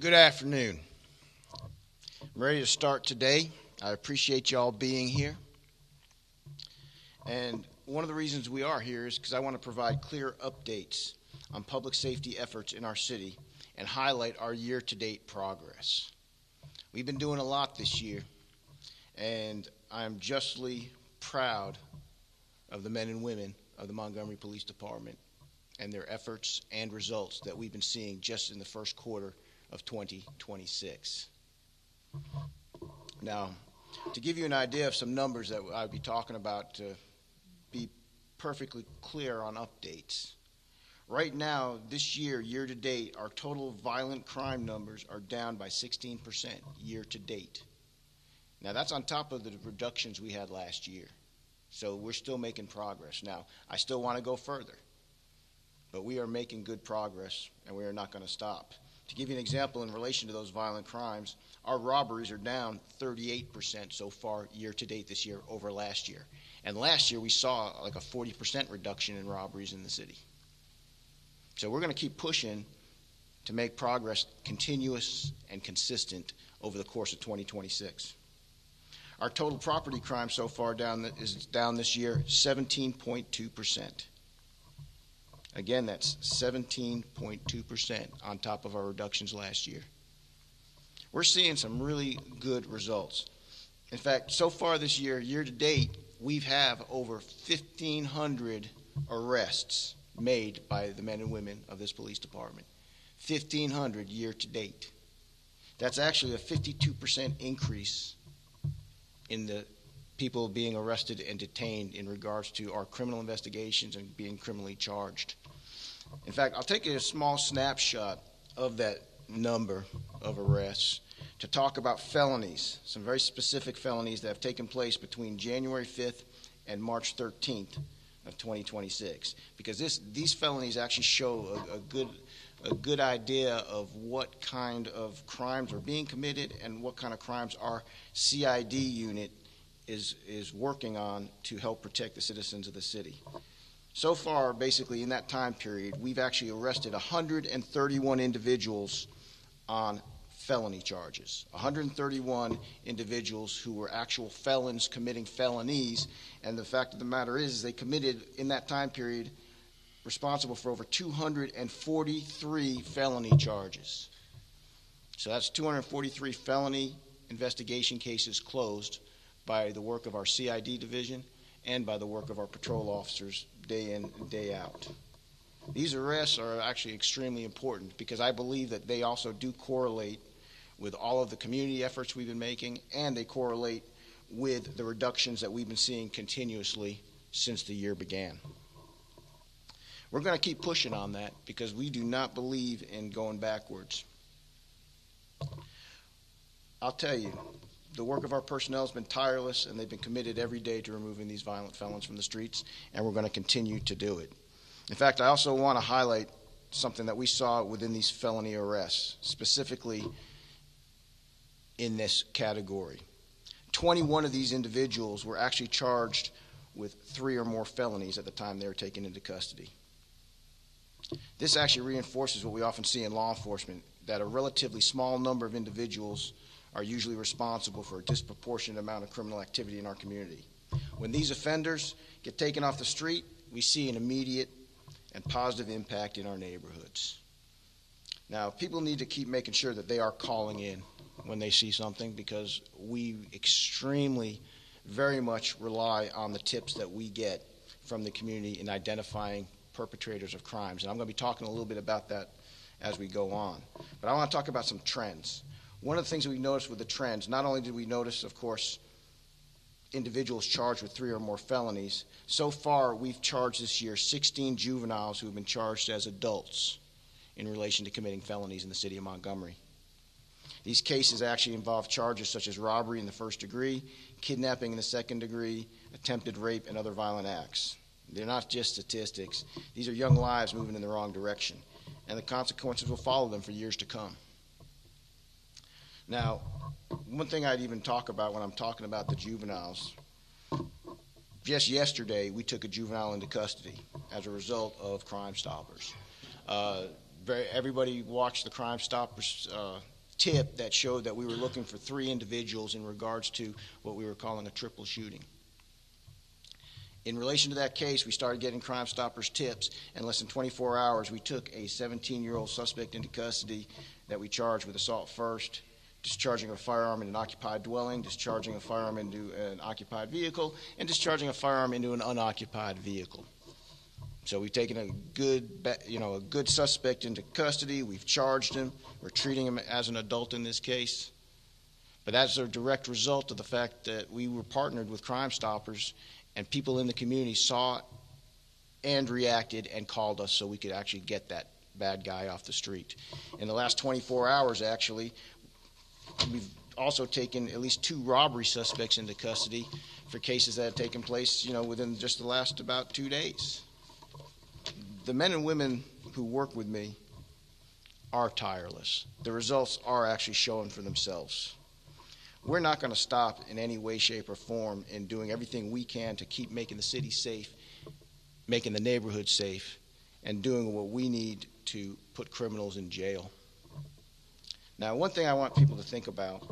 Good afternoon. I'm ready to start today. I appreciate y'all being here. And one of the reasons we are here is because I want to provide clear updates on public safety efforts in our city and highlight our year-to-date progress. We've been doing a lot this year, and I'm justly proud of the men and women of the Montgomery Police Department and their efforts and results that we've been seeing just in the first quarter of 2026. Now, to give you an idea of some numbers that I'll be talking about to be perfectly clear on updates. Right now, this year, year to date, our total violent crime numbers are down by 16% year to date. Now, that's on top of the reductions we had last year. So we're still making progress. Now, I still want to go further, but we are making good progress, and we are not going to stop. To give you an example in relation to those violent crimes, our robberies are down 38% so far year to date this year over last year. And last year we saw like a 40% reduction in robberies in the city. So we're going to keep pushing to make progress continuous and consistent over the course of 2026. Our total property crime so far is down this year 17.2%. Again, that's 17.2% on top of our reductions last year. We're seeing some really good results. In fact, so far this year, year to date, we've have over 1,500 arrests made by the men and women of this police department. 1,500 year to date. That's actually a 52% increase in the people being arrested and detained in regards to our criminal investigations and being criminally charged. In fact, I'll take a small snapshot of that number of arrests to talk about felonies, some very specific felonies that have taken place between January 5th and March 13th of 2026, because these felonies actually show a good idea of what kind of crimes are being committed and what kind of crimes our CID unit is working on to help protect the citizens of the city. So far, basically, in that time period, we've actually arrested 131 individuals on felony charges. 131 individuals who were actual felons committing felonies, and the fact of the matter is they committed, in that time period, responsible for over 243 felony charges. So that's 243 felony investigation cases closed by the work of our CID division and by the work of our patrol officers day in and day out. These arrests are actually extremely important because I believe that they also do correlate with all of the community efforts we've been making, and they correlate with the reductions that we've been seeing continuously since the year began. We're going to keep pushing on that because we do not believe in going backwards. I'll tell you, the work of our personnel has been tireless, and they've been committed every day to removing these violent felons from the streets, and we're going to continue to do it. In fact, I also want to highlight something that we saw within these felony arrests, specifically in this category. 21 of these individuals were actually charged with 3 or more felonies at the time they were taken into custody. This actually reinforces what we often see in law enforcement, that a relatively small number of individuals are usually responsible for a disproportionate amount of criminal activity in our community. When these offenders get taken off the street, we see an immediate and positive impact in our neighborhoods. Now, people need to keep making sure that they are calling in when they see something, because we extremely, very much rely on the tips that we get from the community in identifying perpetrators of crimes. And I'm going to be talking a little bit about that as we go on. But I want to talk about some trends. One of the things that we noticed with the trends, not only did we notice, of course, individuals charged with 3 or more felonies, so far we've charged this year 16 juveniles who have been charged as adults in relation to committing felonies in the city of Montgomery. These cases actually involve charges such as robbery in the first degree, kidnapping in the second degree, attempted rape, and other violent acts. They're not just statistics. These are young lives moving in the wrong direction, and the consequences will follow them for years to come. Now, one thing I'd even talk about when I'm talking about the juveniles, just yesterday we took a juvenile into custody as a result of Crime Stoppers. Everybody watched the Crime Stoppers tip that showed that we were looking for 3 individuals in regards to what we were calling a triple shooting. In relation to that case, we started getting Crime Stoppers tips. In less than 24 hours, we took a 17-year-old suspect into custody that we charged with assault first, discharging a firearm in an occupied dwelling, discharging a firearm into an occupied vehicle, and discharging a firearm into an unoccupied vehicle. So we've taken a good suspect into custody. We've charged him. We're treating him as an adult in this case. But that's a direct result of the fact that we were partnered with Crime Stoppers, and people in the community saw it and reacted and called us so we could actually get that bad guy off the street. In the last 24 hours, actually, we've also taken at least 2 robbery suspects into custody for cases that have taken place, within just the last about 2 days. The men and women who work with me are tireless. The results are actually showing for themselves. We're not going to stop in any way, shape, or form in doing everything we can to keep making the city safe, making the neighborhood safe, and doing what we need to put criminals in jail. Now, one thing I want people to think about,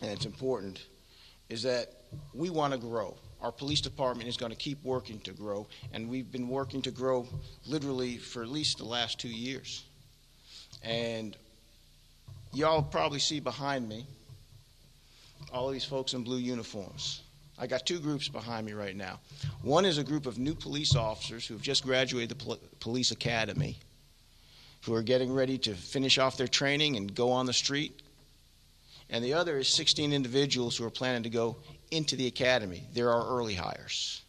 and it's important, is that we want to grow. Our police department is going to keep working to grow, and we've been working to grow literally for at least the last 2 years. And y'all probably see behind me all of these folks in blue uniforms. I got 2 groups behind me right now. One is a group of new police officers who have just graduated the police academy, who are getting ready to finish off their training and go on the street. And the other is 16 individuals who are planning to go into the academy. They're our early hires.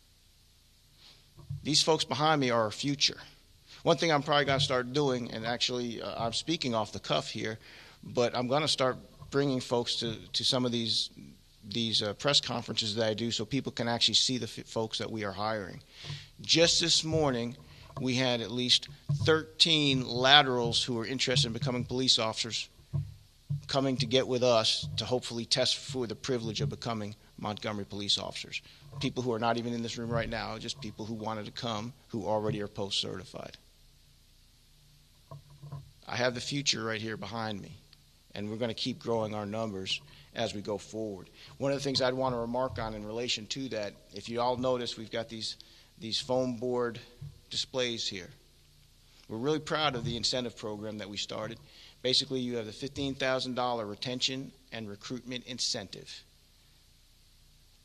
These folks behind me are our future. One thing I'm probably going to start doing, and actually I'm speaking off the cuff here, but I'm going to start bringing folks to some of these press conferences that I do so people can actually see the folks that we are hiring. Just this morning, we had at least 13 laterals who are interested in becoming police officers coming to get with us to hopefully test for the privilege of becoming Montgomery police officers. People who are not even in this room right now, just people who wanted to come who already are post-certified. I have the future right here behind me, and we're going to keep growing our numbers as we go forward. One of the things I'd want to remark on in relation to that, if you all notice, we've got these foam board displays here. We're really proud of the incentive program that we started. Basically, you have the $15,000 retention and recruitment incentive.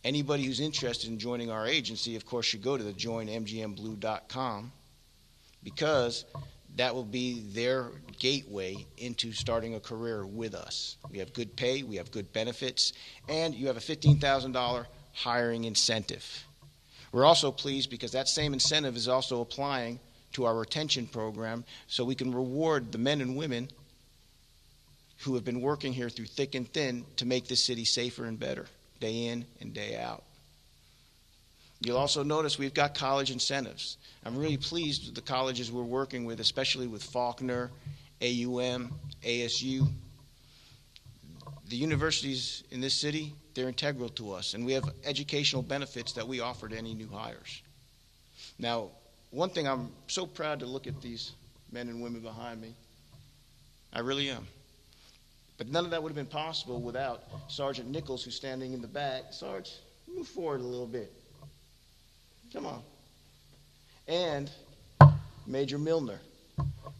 Anybody who's interested in joining our agency, of course, should go to the joinmgmblue.com, because that will be their gateway into starting a career with us. We have good pay, we have good benefits, and you have a $15,000 hiring incentive. We're also pleased because that same incentive is also applying to our retention program, so we can reward the men and women who have been working here through thick and thin to make this city safer and better, day in and day out. You'll also notice we've got college incentives. I'm really pleased with the colleges we're working with, especially with Faulkner, AUM, ASU. The universities in this city, they're integral to us, and we have educational benefits that we offer to any new hires. Now, one thing, I'm so proud to look at these men and women behind me. I really am. But none of that would have been possible without Sergeant Nichols, who's standing in the back. Sarge, move forward a little bit. Come on. And Major Milner,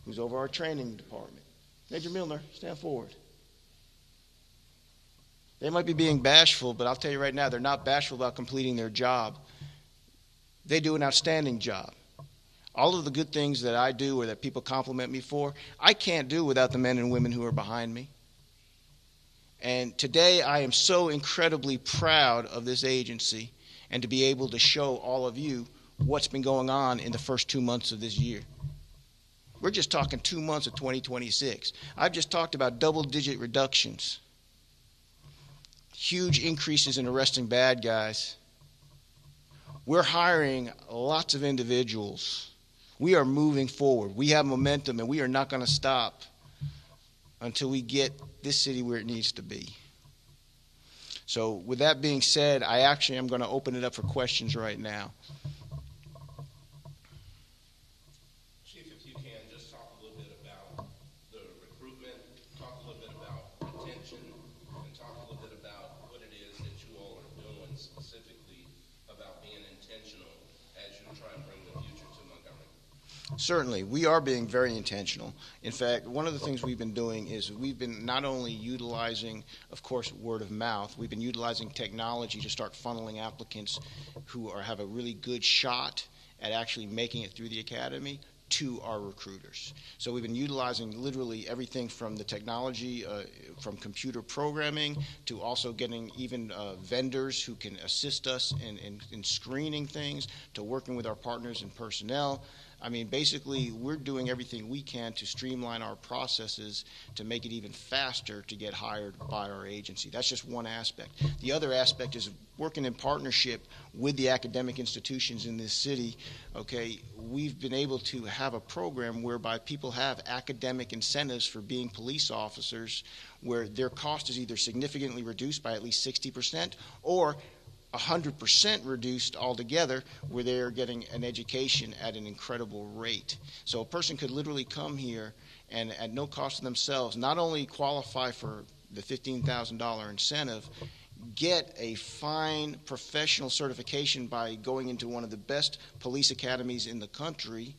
who's over our training department. Major Milner, stand forward. They might be being bashful, but I'll tell you right now, they're not bashful about completing their job. They do an outstanding job. All of the good things that I do or that people compliment me for, I can't do without the men and women who are behind me. And today I am so incredibly proud of this agency and to be able to show all of you what's been going on in the first 2 months of this year. We're just talking 2 months of 2026. I've just talked about double-digit reductions, huge increases in arresting bad guys. We're hiring lots of individuals. We are moving forward. We have momentum, and we are not going to stop until we get this city where it needs to be. So with that being said, I actually am going to open it up for questions right now. Chief, if you can, just talk a little bit about the recruitment, talk a little bit about try and bring the future to Montgomery? Certainly, we are being very intentional. In fact, one of the things we've been doing is we've been not only utilizing, of course, word of mouth, we've been utilizing technology to start funneling applicants who have a really good shot at actually making it through the academy to our recruiters. So we've been utilizing literally everything from the technology, from computer programming, to also getting even vendors who can assist us in screening things, to working with our partners in personnel. I mean, basically, we're doing everything we can to streamline our processes to make it even faster to get hired by our agency. That's just one aspect. The other aspect is working in partnership with the academic institutions in this city. Okay, we've been able to have a program whereby people have academic incentives for being police officers, where their cost is either significantly reduced by at least 60% or 100% reduced altogether, where they are getting an education at an incredible rate. So a person could literally come here and at no cost to themselves not only qualify for the $15,000 incentive, get a fine professional certification by going into one of the best police academies in the country.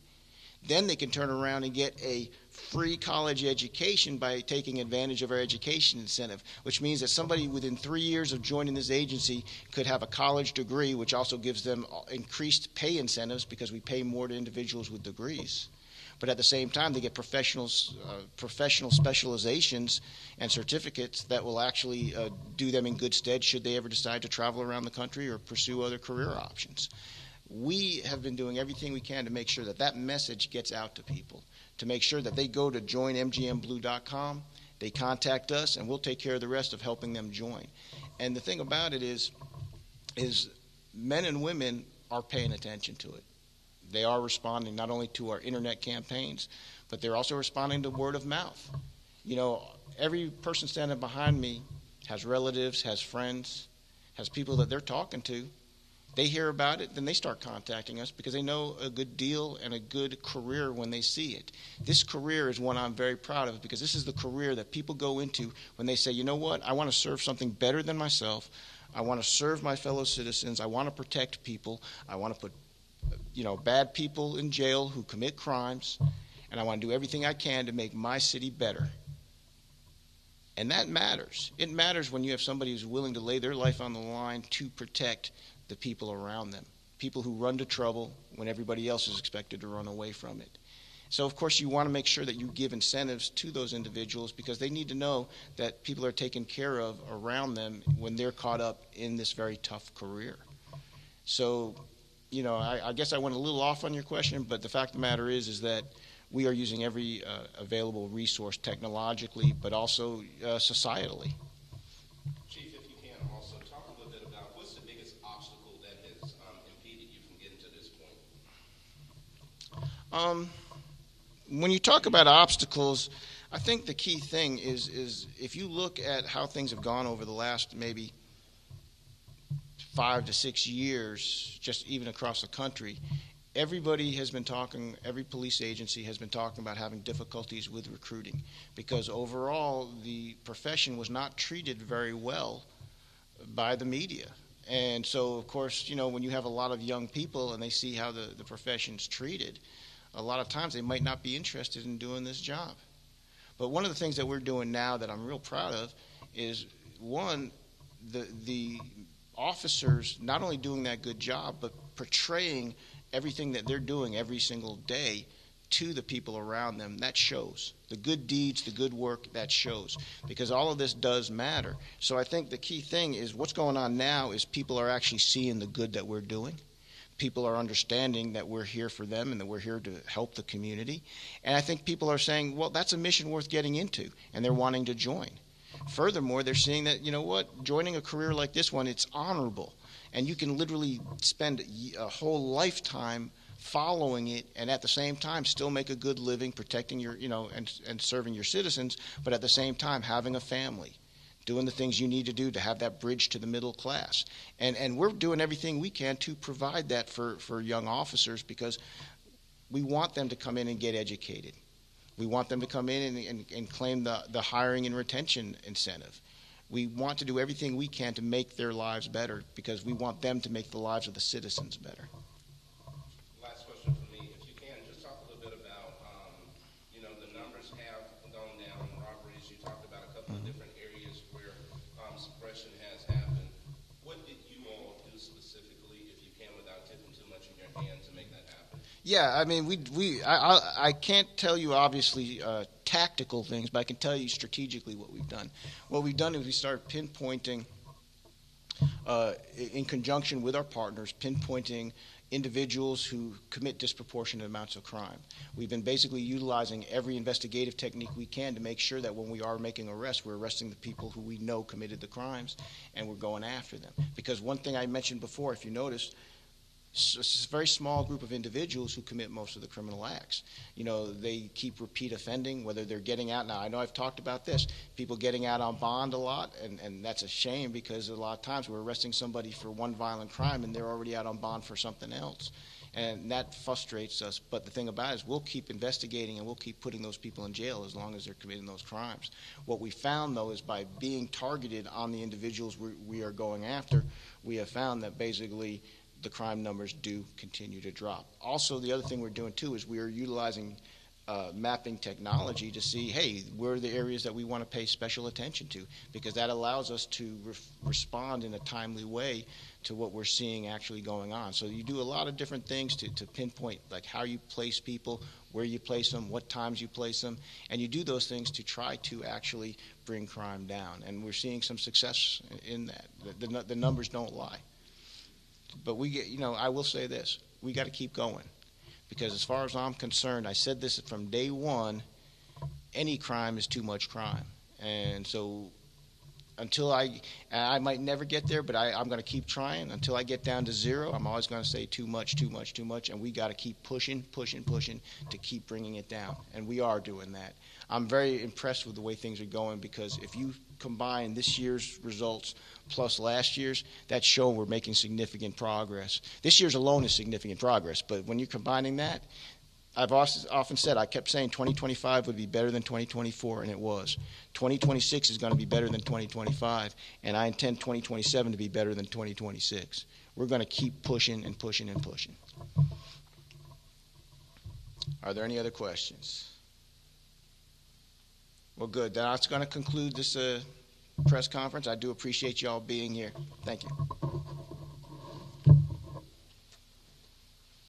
Then they can turn around and get a free college education by taking advantage of our education incentive, which means that somebody within 3 years of joining this agency could have a college degree, which also gives them increased pay incentives because we pay more to individuals with degrees. But at the same time, they get professional specializations and certificates that will actually do them in good stead should they ever decide to travel around the country or pursue other career options. We have been doing everything we can to make sure that that message gets out to people, to make sure that they go to joinmgmblue.com, they contact us, and we'll take care of the rest of helping them join. And the thing about it is men and women are paying attention to it. They are responding not only to our internet campaigns, but they're also responding to word of mouth. You know, every person standing behind me has relatives, has friends, has people that they're talking to. They hear about it, then they start contacting us because they know a good deal and a good career when they see it. This career is one I'm very proud of because this is the career that people go into when they say, you know what, I want to serve something better than myself. I want to serve my fellow citizens. I want to protect people. I want to put, bad people in jail who commit crimes, and I want to do everything I can to make my city better. And that matters. It matters when you have somebody who's willing to lay their life on the line to protect the people around them, people who run to trouble when everybody else is expected to run away from it. So, of course, you want to make sure that you give incentives to those individuals because they need to know that people are taken care of around them when they're caught up in this very tough career. So, I guess I went a little off on your question, but the fact of the matter is that we are using every available resource technologically, but also societally. Chief, if you can also talk a little bit about what's the biggest obstacle that has impeded you from getting to this point? When you talk about obstacles, I think the key thing is if you look at how things have gone over the last maybe 5 to 6 years, just even across the country, everybody has been talking, every police agency has been talking about having difficulties with recruiting because overall the profession was not treated very well by the media. And so, of course, when you have a lot of young people and they see how the profession's treated, a lot of times they might not be interested in doing this job. But one of the things that we're doing now that I'm real proud of is, one, the officers not only doing that good job, but portraying everything that they're doing every single day to the people around them. That shows. The good deeds, the good work, that shows. Because all of this does matter. So I think the key thing is what's going on now is people are actually seeing the good that we're doing. People are understanding that we're here for them and that we're here to help the community. And I think people are saying, well, that's a mission worth getting into, and they're wanting to join. Furthermore, they're seeing that, joining a career like this one, it's honorable. And you can literally spend a whole lifetime following it and at the same time still make a good living protecting your, and serving your citizens, but at the same time having a family, doing the things you need to do to have that bridge to the middle class. And we're doing everything we can to provide that for young officers because we want them to come in and get educated. We want them to come in and claim the hiring and retention incentive. We want to do everything we can to make their lives better because we want them to make the lives of the citizens better. challenges. You talked about a couple of different areas where suppression has happened. What did you all do specifically, if you can, without tipping too much in your hand, to make that happen? Yeah, I mean, I can't tell you obviously tactical things, but I can tell you strategically what we've done. What we've done is we started pinpointing, in conjunction with our partners, pinpointing individuals who commit disproportionate amounts of crime. We've been basically utilizing every investigative technique we can to make sure that when we are making arrests, we're arresting the people who we know committed the crimes, and we're going after them. Because one thing I mentioned before, if you notice, it's a very small group of individuals who commit most of the criminal acts. You know, they keep repeat offending, whether they're getting out. Now, I know I've talked about this, people getting out on bond a lot, and that's a shame because a lot of times we're arresting somebody for one violent crime and they're already out on bond for something else. And that frustrates us. But the thing about it is we'll keep investigating and we'll keep putting those people in jail as long as they're committing those crimes. What we found, though, is by being targeted on the individuals we are going after, we have found that basically the crime numbers do continue to drop. Also, the other thing we're doing too is we are utilizing mapping technology to see, hey, where are the areas that we want to pay special attention to, because that allows us to respond in a timely way to what we're seeing actually going on. So you do a lot of different things to pinpoint, like how you place people, where you place them, what times you place them, and you do those things to try to actually bring crime down. And we're seeing some success in that. The numbers don't lie. But I will say this, we got to keep going, because as far as I'm concerned, I said this from day one, any crime is too much crime. And so until I might never get there, but I'm going to keep trying until I get down to zero. I'm always going to say too much, too much, too much, and we got to keep pushing to keep bringing it down, and we are doing that. I'm very impressed with the way things are going, because if you combine this year's results plus last year's, that's showing we're making significant progress. This year's alone is significant progress, but when you're combining that, I've often said, I kept saying 2025 would be better than 2024, and it was. 2026 is going to be better than 2025, and I intend 2027 to be better than 2026. We're going to keep pushing and pushing and pushing. Are there any other questions? Well, good. That's going to conclude this press conference. I do appreciate you all being here. Thank you.